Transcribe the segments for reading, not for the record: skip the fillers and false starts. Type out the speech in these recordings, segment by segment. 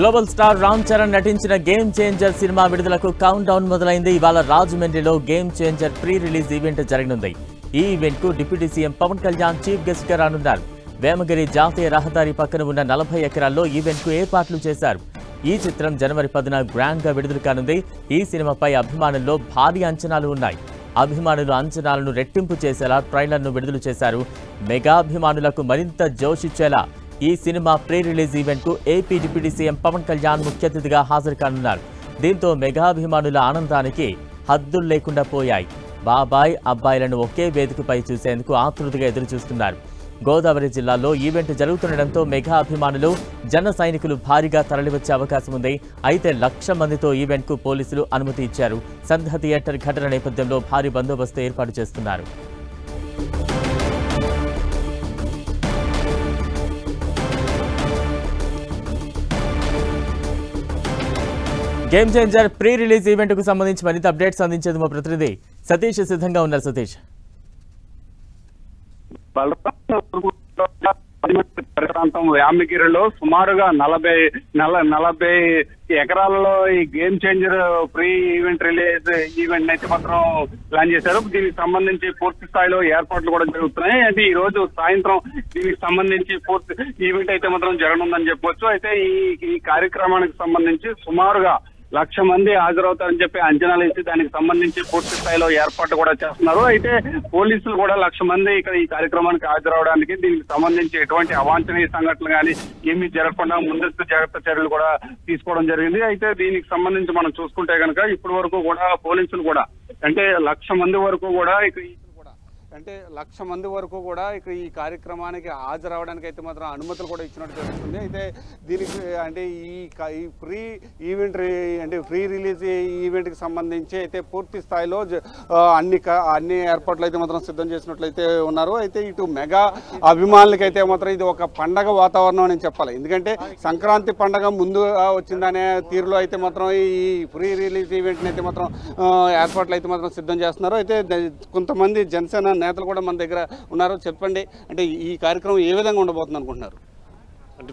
Global star Ram Charan నటించిన Game Changer సినిమా విడుదలకు కౌంట్ డౌన్ మొదలైంది. ఇవాళ రాజమండ్రిలో Game Changer pre release event జరగనుంది. ఈ ఈవెంట్ కు deputy CM Pawan Kalyan chief guest గా రానున్నారు. వేమగిరి జాతీయ రహదారి పక్కన ఉన్న 40 ఎకరాల్లో ఈవెంట్ కు ఏర్పాట్లు చేశారు. ఈ చిత్రం జనవరి 10న గ్రాండ్ గా విడుదల కానుంది. ఈ సినిమాపై అభిమానుల్లో భారీ అంచనాలు ఉన్నాయి. అభిమానులు అంచనాలను రెట్టింపు చేసేలా ట్రైలర్ ను విడుదల చేశారు. మెగా అభిమానులకు మరింత జోషిచ్చేలా ఈ సినిమా ప్రీ రిలీజ్ ఈవెంట్ కు AP deputy CM Pawan Kalyan ముఖ్య అతిథిగా హాజరు కానున్నారు. దీంతో మెగా అభిమానుల ఆనందానికి హద్దులు లేకుండా పోయాయి. బాబాయ్ అబ్బాయిలను ఒకే వేదికపై చూసేందుకు ఆతృతగా ఎదురు చూస్తున్నారు. గోదావరి జిల్లాలో ఈవెంట్ జరుగుతుండటంతో మెగా అభిమానులు జన సైనికులు భారీగా తరలివచ్చే అవకాశం ఉంది. అయితే 1,00,000 మందితో ఈవెంట్ కు పోలీసులు అనుమతి ఇచ్చారు. సంధ్య థియేటర్ ఘటన నేపథ్యంలో భారీ బందోబస్తు ఏర్పాటు చేస్తున్నారు. Game Changer pre release event కు సంబంధించి మరింత అప్డేట్స్ అందించేది మా ప్రతినిధి సతీష్ సిద్ధంగా ఉన్నారు. సతీష్, ప్రాంతం యామగిరిలో సుమారుగా 40 ఎకరాలలో ఈ game Changer pre event release event అయితే మాత్రం ప్లాన్ చేశారు. దీనికి సంబంధించి పూర్తి స్థాయిలో ఏర్పాట్లు కూడా జరుగుతున్నాయి. అయితే ఈ రోజు సాయంత్రం దీనికి సంబంధించి పూర్తి ఈవెంట్ అయితే మాత్రం జరగనుందని చెప్పొచ్చు. అయితే ఈ కార్యక్రమానికి సంబంధించి సుమారుగా 1,00,000 మంది హాజరవుతారని చెప్పి అంచనాలు ఇచ్చి దానికి సంబంధించి పూర్తి స్థాయిలో ఏర్పాట్లు కూడా చేస్తున్నారు. అయితే పోలీసులు కూడా 1,00,000 మంది ఇక్కడ ఈ కార్యక్రమానికి హాజరవడానికి దీనికి సంబంధించి ఎటువంటి అవాంఛనీయ సంఘటనలు కానీ ఏమీ జరగకుండా ముందస్తు జాగ్రత్త చర్యలు కూడా తీసుకోవడం జరిగింది. అయితే దీనికి సంబంధించి మనం చూసుకుంటే కనుక ఇప్పటి వరకు కూడా పోలీసులు కూడా అంటే 1,00,000 మంది వరకు కూడా ఇక్కడ 1,00,000 మంది వరకు కూడా ఇక్కడ ఈ కార్యక్రమానికి హాజరవడానికి అయితే మాత్రం అనుమతులు కూడా ఇచ్చినట్టు తెలుస్తుంది. అయితే దీనికి అంటే ఈ ప్రీ ఈవెంట్ అంటే ప్రీ రిలీజ్ ఈవెంట్కి సంబంధించి అయితే పూర్తి స్థాయిలో అన్ని ఏర్పాట్లు అయితే మాత్రం సిద్ధం చేసినట్లయితే ఉన్నారు. అయితే ఇటు మెగా అభిమానులకి అయితే మాత్రం ఇది ఒక పండగ వాతావరణం అని చెప్పాలి. ఎందుకంటే సంక్రాంతి పండగ ముందుగా వచ్చిందనే తీరులో అయితే మాత్రం ఈ ప్రీ రిలీజ్ ఈవెంట్ని అయితే మాత్రం ఏర్పాట్లు అయితే మాత్రం సిద్ధం చేస్తున్నారు. అయితే కొంతమంది జనసేన నేతలు కూడా మన దగ్గర ఉన్నారు. చెప్పండి, అంటే ఈ కార్యక్రమం ఏ విధంగా ఉండబోతుంది అనుకుంటున్నారు? అంటే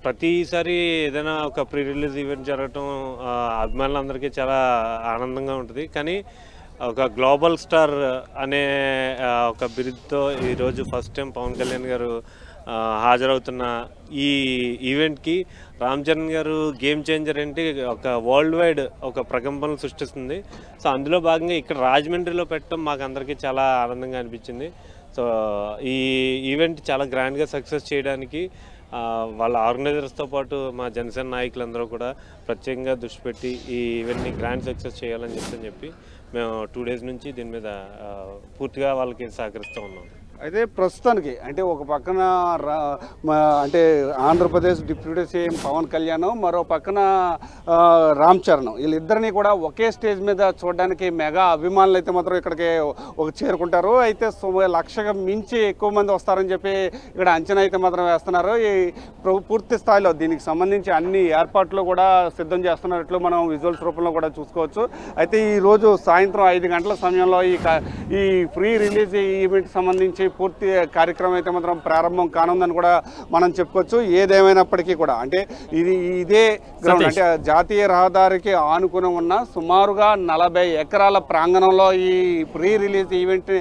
ప్రతిసారి ఏదైనా ఒక ప్రీ రిలీజ్ ఈవెంట్ జరగటం అభిమానులందరికీ చాలా ఆనందంగా ఉంటుంది. కానీ ఒక గ్లోబల్ స్టార్ అనే ఒక బిరుదుతో ఈరోజు ఫస్ట్ టైం పవన్ కళ్యాణ్ గారు హాజరవుతున్న ఈ ఈవెంట్కి రామ్ చరణ్ గారు గేమ్ చేంజర్ ఏంటి ఒక వరల్డ్ వైడ్ ఒక ప్రకంపనలు సృష్టిస్తుంది. సో అందులో భాగంగా ఇక్కడ రాజమండ్రిలో పెట్టడం మాకు అందరికీ చాలా ఆనందంగా అనిపించింది. సో ఈ ఈవెంట్ చాలా గ్రాండ్గా సక్సెస్ చేయడానికి వాళ్ళ ఆర్గనైజర్స్తో పాటు మా జనసేన నాయకులందరూ కూడా ప్రత్యేకంగా దృష్టి పెట్టి ఈ ఈవెంట్ని గ్రాండ్ సక్సెస్ చేయాలని చెప్పి మేము 2 days నుంచి దీని మీద పూర్తిగా వాళ్ళకి సహకరిస్తూ ఉన్నాం. అయితే ప్రస్తుతానికి అంటే ఒక పక్కన అంటే ఆంధ్రప్రదేశ్ డిప్యూటీ సీఎం పవన్ కళ్యాణ్, మరో పక్కన రామ్ చరణ్, వీళ్ళిద్దరినీ కూడా ఒకే స్టేజ్ మీద చూడడానికి మెగా అభిమానులు అయితే మాత్రం ఇక్కడికి చేరుకుంటారు. అయితే 1,00,000 మించి ఎక్కువ మంది వస్తారని చెప్పి ఇక్కడ అంచనా అయితే మాత్రం వేస్తున్నారు. ఈ పూర్తి స్థాయిలో దీనికి సంబంధించి అన్ని ఏర్పాట్లు కూడా సిద్ధం చేస్తున్నట్లు మనం విజువల్స్ రూపంలో కూడా చూసుకోవచ్చు. అయితే ఈరోజు సాయంత్రం 5 గంటల సమయంలో ఈ ప్రీ రిలీజ్ ఈవెంట్ సంబంధించి పూర్తి కార్యక్రమం అయితే మాత్రం ప్రారంభం కానుందని కూడా మనం చెప్పుకోవచ్చు. ఏదేమైనప్పటికీ కూడా అంటే ఇదే గ్రౌండ్ అంటే జాతీయ రహదారికి ఆనుకుని ఉన్న సుమారుగా 40 ఎకరాల ప్రాంగణంలో ఈ ప్రీ రిలీజ్ ఈవెంట్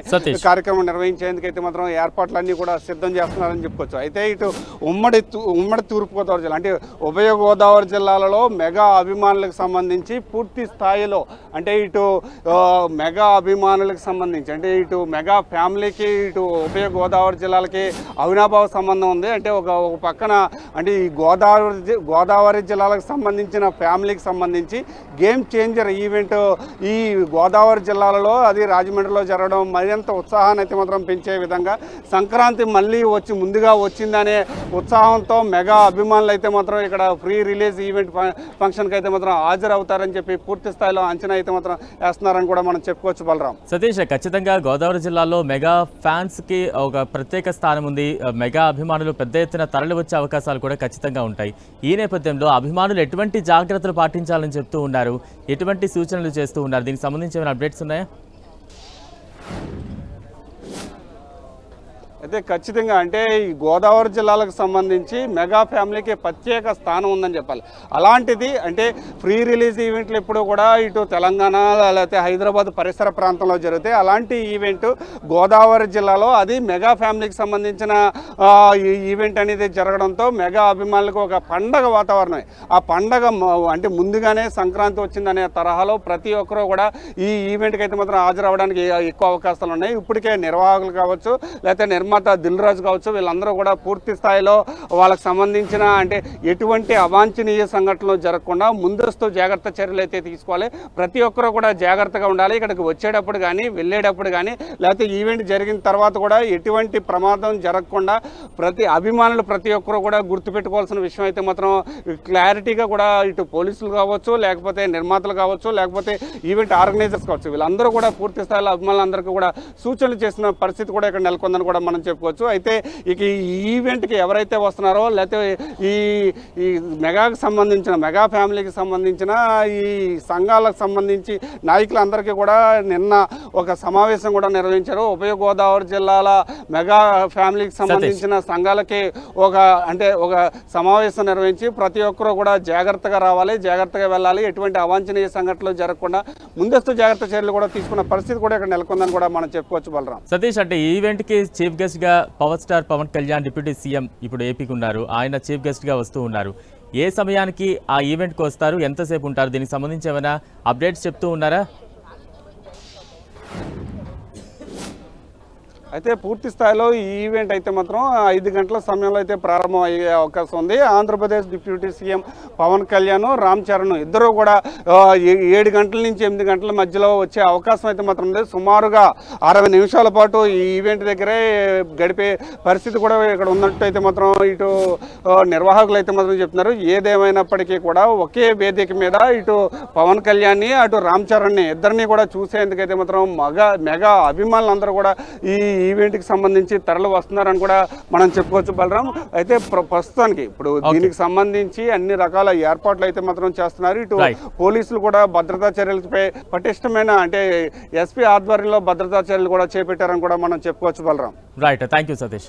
కార్యక్రమం నిర్వహించేందుకు అయితే మాత్రం ఏర్పాట్లన్నీ కూడా సిద్ధం చేస్తున్నారని చెప్పుకోవచ్చు. అయితే ఇటు ఉమ్మడి తూర్పుగోదావరి జిల్లా అంటే ఉభయ గోదావరి జిల్లాలలో మెగా అభిమానులకు సంబంధించి పూర్తి స్థాయిలో అంటే ఇటు మెగా అభిమానులకు సంబంధించి అంటే ఇటు మెగా ఫ్యామిలీకి ఇటు ఉభయ గోదావరి జిల్లాలకి అవినాభావ సంబంధం ఉంది. అంటే ఒక పక్కన అంటే ఈ గోదావరి జిల్లాలకు సంబంధించిన ఫ్యామిలీకి సంబంధించి గేమ్ చేంజర్ ఈవెంట్ ఈ గోదావరి జిల్లాలలో అది రాజమండ్రిలో జరగడం మరింత ఉత్సాహాన్ని అయితే మాత్రం పెంచే విధంగా సంక్రాంతి మళ్ళీ ముందుగా వచ్చిందనే ఉత్సాహంతో మెగా అభిమానులు అయితే మాత్రం ఇక్కడ ప్రీ రిలీజ్ ఈవెంట్ ఫంక్షన్కి అయితే మాత్రం హాజరవుతారని చెప్పి పూర్తి స్థాయిలో అంచనా అయితే మాత్రం వేస్తున్నారని కూడా మనం చెప్పుకోవచ్చు. బలరాం, సతీష్, ఖచ్చితంగా గోదావరి జిల్లాలో మెగా ఫ్యాన్స్ కి ఒక ప్రత్యేక స్థానం ఉంది. మెగా అభిమానులు పెద్ద ఎత్తున తరలి వచ్చే అవకాశాలు కూడా ఖచ్చితంగా ఉంటాయి. ఈ నేపథ్యంలో అభిమానులు ఎటువంటి జాగ్రత్తలు పాటించాలని చెప్తూ ఉన్నారు, ఎటువంటి సూచనలు చేస్తూ ఉన్నారు, దీనికి సంబంధించి ఏమైనా అప్డేట్స్ ఉన్నాయా? అయితే ఖచ్చితంగా అంటే ఈ గోదావరి జిల్లాలకు సంబంధించి మెగా ఫ్యామిలీకి ప్రత్యేక స్థానం ఉందని చెప్పాలి. అలాంటిది అంటే ప్రీ రిలీజ్ ఈవెంట్లు ఎప్పుడు కూడా ఇటు తెలంగాణ లేకపోతే హైదరాబాద్ పరిసర ప్రాంతంలో జరుగుతాయి. అలాంటి ఈవెంట్ గోదావరి జిల్లాలో అది మెగా ఫ్యామిలీకి సంబంధించిన ఈవెంట్ అనేది జరగడంతో మెగా అభిమానులకు ఒక పండగ వాతావరణమే. ఆ పండగ అంటే ముందుగానే సంక్రాంతి వచ్చిందనే తరహాలో ప్రతి ఒక్కరూ కూడా ఈ ఈవెంట్కి అయితే మాత్రం హాజరవ్వడానికి ఎక్కువ అవకాశాలు ఉన్నాయి. ఇప్పటికే నిర్వాహకులు కావచ్చు లేకపోతే నిర్మాత దిల్ రాజు కావచ్చు వీళ్ళందరూ కూడా పూర్తి స్థాయిలో వాళ్ళకి సంబంధించిన అంటే ఎటువంటి అవాంఛనీయ సంఘటనలు జరగకుండా ముందస్తు జాగ్రత్త చర్యలు అయితే తీసుకోవాలి. ప్రతి ఒక్కరూ కూడా జాగ్రత్తగా ఉండాలి. ఇక్కడికి వచ్చేటప్పుడు కానీ వెళ్ళేటప్పుడు కానీ లేకపోతే ఈవెంట్ జరిగిన తర్వాత కూడా ఎటువంటి ప్రమాదం జరగకుండా అభిమానులు ప్రతి ఒక్కరూ కూడా గుర్తుపెట్టుకోవాల్సిన విషయం అయితే మాత్రం క్లారిటీగా కూడా ఇటు పోలీసులు కావచ్చు లేకపోతే నిర్మాతలు కావచ్చు లేకపోతే ఈవెంట్ ఆర్గనైజర్స్ కావచ్చు వీళ్ళందరూ కూడా పూర్తి స్థాయిలో అభిమానులందరికీ కూడా సూచనలు చేసిన పరిస్థితి కూడా ఇక్కడ నెలకొందని కూడా మనం చెప్పుకోవచ్చు. అయితే ఇక ఈ ఈవెంట్కి ఎవరైతే వస్తున్నారో లేకపోతే ఈ మెగాకి సంబంధించిన మెగా ఫ్యామిలీకి సంబంధించిన ఈ సంఘాలకు సంబంధించి నాయకులందరికీ కూడా నిన్న ఒక సమావేశం కూడా నిర్వహించారు. ఉభయ గోదావరి జిల్లాల మెగా ఫ్యామిలీకి సంబంధించిన సంఘాలకి ఒక సమావేశం నిర్వహించి ప్రతి ఒక్కరూ కూడా జాగ్రత్తగా రావాలి, జాగ్రత్తగా వెళ్ళాలి, ఎటువంటి అవాంఛనీయ సంఘటనలు జరగకుండా ముందస్తు జాగ్రత్త చర్యలు కూడా తీసుకున్న పరిస్థితి కూడా ఇక్కడ నెలకొందని కూడా మనం చెప్పుకోవచ్చు. బలరాం సతీష్, అంటే ఈ ఈవెంట్కి చీఫ్ గెస్ట్గా power star Pawan Kalyan deputy CM ఇప్పుడు ఏపీకి ఉన్నారు. ఆయన చీఫ్ గెస్ట్గా వస్తూ ఉన్నారు. ఏ సమయానికి ఆ ఈవెంట్కి వస్తారు, ఎంతసేపు ఉంటారు, దీనికి సంబంధించి ఏమైనా అప్డేట్స్ చెప్తూ ఉన్నారా? అయితే పూర్తి స్థాయిలో ఈ ఈవెంట్ అయితే మాత్రం 5 గంటల సమయంలో అయితే ప్రారంభం అయ్యే అవకాశం ఉంది. ఆంధ్రప్రదేశ్ డిప్యూటీ సీఎం పవన్ కళ్యాణ్, రామ్ చరణ్ ఇద్దరు కూడా 7 గంటల నుంచి 8 గంటల మధ్యలో వచ్చే అవకాశం అయితే మాత్రం ఉంది. సుమారుగా 60 నిమిషాల పాటు ఈ ఈవెంట్ దగ్గరే గడిపే పరిస్థితి కూడా ఇక్కడ ఉన్నట్టు అయితే మాత్రం ఇటు నిర్వాహకులు అయితే మాత్రం చెప్తున్నారు. ఏదేమైనప్పటికీ కూడా ఒకే వేదిక మీద ఇటు పవన్ కళ్యాణ్ని అటు రామ్ చరణ్ని ఇద్దరిని కూడా చూసేందుకైతే మాత్రం మెగా అభిమానులందరూ కూడా ఈ ఈవెంట్కి సంబంధించి తరలి వస్తున్నారని కూడా మనం చెప్పుకోవచ్చు. బలరాం, అయితే ప్రస్తుతానికి ఇప్పుడు దీనికి సంబంధించి అన్ని రకాల ఏర్పాట్లు అయితే మాత్రం చేస్తున్నారు. ఇటు పోలీసులు కూడా భద్రతా చర్యలపై పటిష్టమైన అంటే ఎస్పీ ఆధ్వర్యంలో భద్రతా చర్యలు కూడా చేపట్టారని కూడా మనం చెప్పుకోవచ్చు. Balaram, right, thank you Satish.